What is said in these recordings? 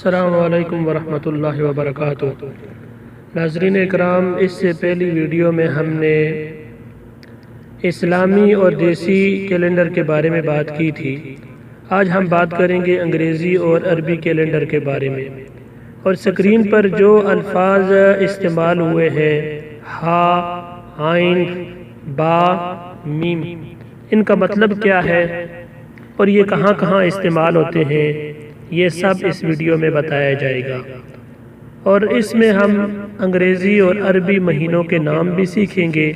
السلام علیکم ورحمۃ اللہ وبرکاتہ۔ ناظرین اکرام، اس سے پہلی ویڈیو میں ہم نے اسلامی اور دیسی کیلنڈر کے بارے میں بات کی تھی۔ آج ہم بات کریں گے انگریزی اور عربی کیلنڈر کے بارے میں، اور اسکرین پر جو الفاظ استعمال ہوئے ہیں ہا، عین، با، میم، ان کا مطلب کیا ہے اور یہ کہاں کہاں استعمال ہوتے ہیں، یہ سب اس ویڈیو میں بتایا جائے گا۔ اور اس میں ہم انگریزی اور عربی مہینوں کے نام بھی سیکھیں گے۔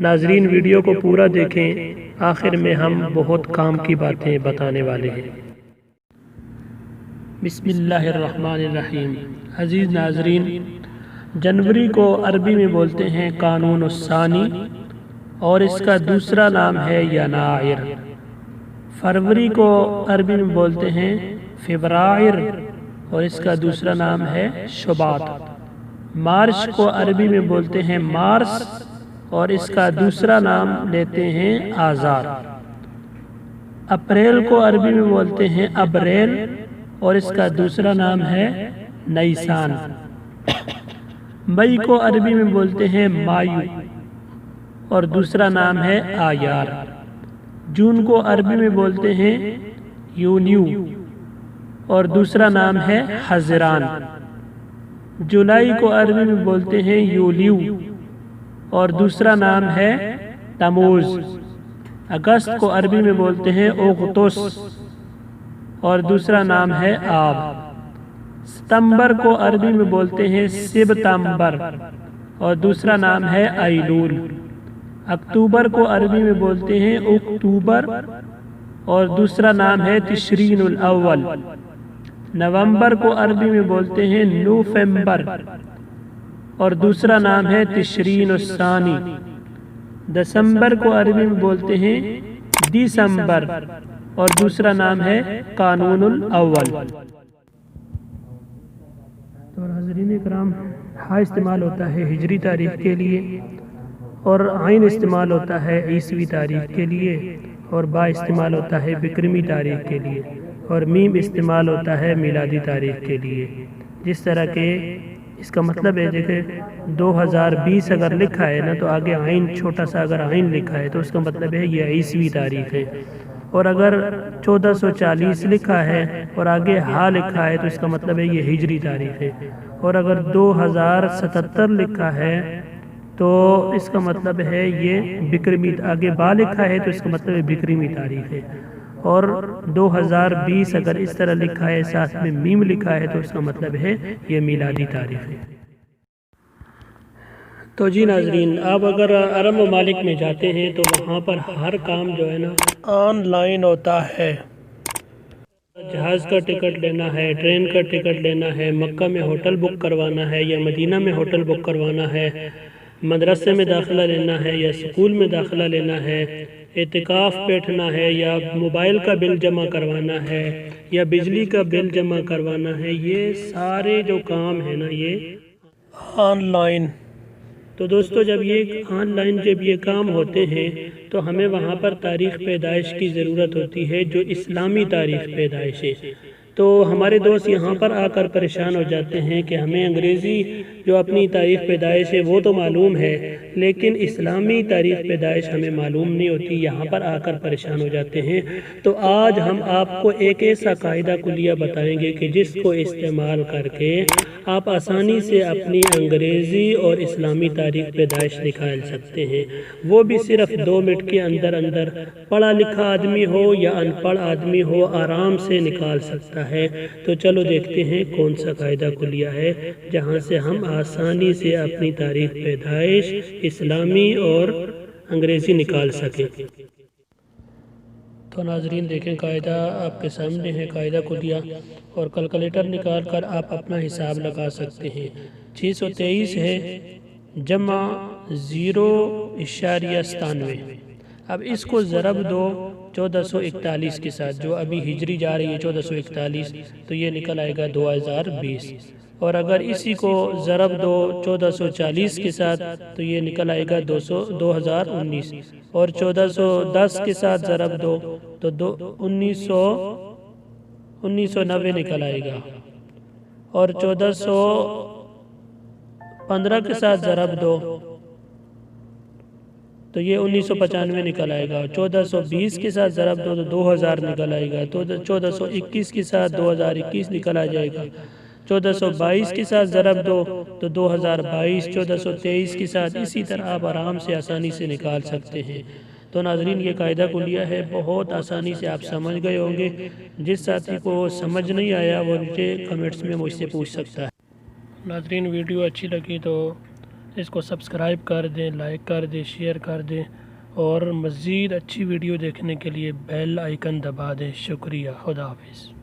ناظرین ویڈیو کو پورا دیکھیں، آخر میں ہم بہت کام کی باتیں بتانے والے ہیں۔ بسم اللہ الرحمن الرحیم۔ عزیز ناظرین، جنوری کو عربی میں بولتے ہیں کانون الثانی، اور اس کا دوسرا نام ہے ینائر۔ فروری کو عربی میں بولتے ہیں فبرائر، اور اس کا دوسرا نام ہے شباط۔ مارچ کو عربی میں بولتے ہیں مارس، اور اس کا دوسرا نام لیتے ہیں آذار۔ اپریل کو عربی میں بولتے ہیں ابریل، اور اس کا دوسرا نام ہے نیسان۔ مئی کو عربی میں بولتے ہیں مایو، اور دوسرا نام ہے آیار۔ جون کو عربی میں بولتے ہیں یونیو، اور دوسرا نام ہے حزیران۔ جولائی کو عربی میں بولتے ہیں یولیو، اور دوسرا نام ہے تموز۔ اگست کو عربی میں بولتے ہیں اغسطس، اور دوسرا نام ہے آب۔ ستمبر کو عربی میں بولتے ہیں سپتمبر، اور دوسرا نام ہے ایلول۔ اکتوبر کو عربی میں بولتے ہیں اکتوبر، اور دوسرا نام ہے تشرین الاول۔ نومبر کو عربی میں بولتے ہیں نوفمبر، اور دوسرا نام ہے تشرین الثانی۔ دسمبر کو عربی میں بولتے ہیں دسمبر، اور دوسرا نام ہے کانون الاول۔ تو حضرین اکرام، ہا استعمال ہوتا ہے ہجری تاریخ کے لیے، اور عین استعمال ہوتا ہے عیسوی تاریخ کے لیے، اور با استعمال ہوتا ہے بکرمی تاریخ کے لیے، اور میم استعمال ہوتا ہے میلادی تاریخ کے لیے۔ جس طرح کہ اس کا مطلب ہے کہ 2020 اگر لکھا ہے نا تو آگے عین چھوٹا سا اگر عین لکھا ہے تو اس کا مطلب ہے یہ عیسوی تاریخ ہے، اور اگر 1440 لکھا ہے اور آگے ہا لکھا ہے تو اس کا مطلب ہے یہ ہجری تاریخ ہے، اور اگر 2077 لکھا ہے تو اس کا مطلب ہے یہ بکرمی، آگے با لکھا ہے تو اس کا مطلب ہے بکرمی تاریخ ہے، اور 2020 اگر اس طرح لکھا ہے ساتھ میں میم لکھا ہے تو اس کا مطلب ہے یہ میلادی تاریخ ہے۔ تو جی ناظرین، آپ اگر عرب ممالک میں جاتے ہیں تو وہاں پر ہر کام جو ہے نا آن لائن ہوتا ہے۔ جہاز کا ٹکٹ لینا ہے، ٹرین کا ٹکٹ لینا ہے، مکہ میں ہوٹل بک کروانا ہے یا مدینہ میں ہوٹل بک کروانا ہے، مدرسے میں داخلہ لینا ہے یا اسکول میں داخلہ لینا ہے، اعتکاف بیٹھنا ہے یا موبائل کا بل جمع کروانا ہے یا بجلی کا بل جمع کروانا ہے، یہ سارے جو کام ہیں نا یہ آن لائن۔ تو دوستو، جب یہ آن لائن جب یہ کام ہوتے ہیں تو ہمیں وہاں پر تاریخ پیدائش کی ضرورت ہوتی ہے، جو اسلامی تاریخ پیدائش ہے۔ تو ہمارے دوست یہاں پر آ کر پریشان ہو جاتے ہیں کہ ہمیں انگریزی جو اپنی تاریخ پیدائش ہے وہ تو معلوم ہے، لیکن اسلامی تاریخ پیدائش ہمیں معلوم نہیں ہوتی، یہاں پر آ کر پریشان ہو جاتے ہیں۔ تو آج ہم آپ کو ایک ایسا قاعدہ کلیہ بتائیں گے کہ جس کو استعمال کر کے آپ آسانی سے اپنی انگریزی اور اسلامی تاریخ پیدائش نکال سکتے ہیں، وہ بھی صرف 2 منٹ کے اندر اندر۔ پڑھا لکھا آدمی ہو یا ان پڑھ آدمی ہو آرام سے نکال سکتا ہے۔ تو چلو دیکھتے ہیں کون سا قاعدہ کلیہ ہے جہاں سے ہم آسانی سے اپنی تاریخ پیدائش اسلامی اور انگریزی نکال سکیں۔ تو ناظرین دیکھیں، قاعدہ آپ کے سامنے ہے، قاعدہ کلیہ، اور کیلکولیٹر نکال کر آپ اپنا حساب لگا سکتے ہیں۔ 623 ہے جمع 0.97۔ اب اس کو ضرب دو 1441 کے ساتھ، جو ابھی ہجری جا رہی ہے 1441، تو یہ نکل آئے گا 2020۔ اور اگر اسی کو ضرب دو 1440 کے ساتھ تو یہ نکل آئے گا 2019، اور 1410 کے ساتھ ضرب دو تو 1990 نکل آئے گا۔ اور 1415 کے ساتھ ضرب دو تو یہ 1995 نکل آئے گا. 1420 کے ساتھ ضرب دو تو 2000 نکل آئے گا. 1421 کے ساتھ 2021 نکل آ جائے گا. 1422 کے ساتھ ضرب دو تو 2022. 1423 کے ساتھ اسی طرح آپ آرام سے آسانی سے نکال سکتے ہیں. تو ناظرین یہ قاعدہ کلیہ ہے، بہت آسانی سے آپ سمجھ گئے ہوں گے. جس ساتھی کو سمجھ نہیں آیا وہ مجھے کمنٹس میں مجھ سے پوچھ سکتا ہے. ناظرین ویڈیو اچھی لگی تو اس کو سبسکرائب کر دیں، لائک کر دیں، شیئر کر دیں، اور مزید اچھی ویڈیو دیکھنے کے لیے بیل آئیکن دبا دیں. شکریہ. خدا حافظ.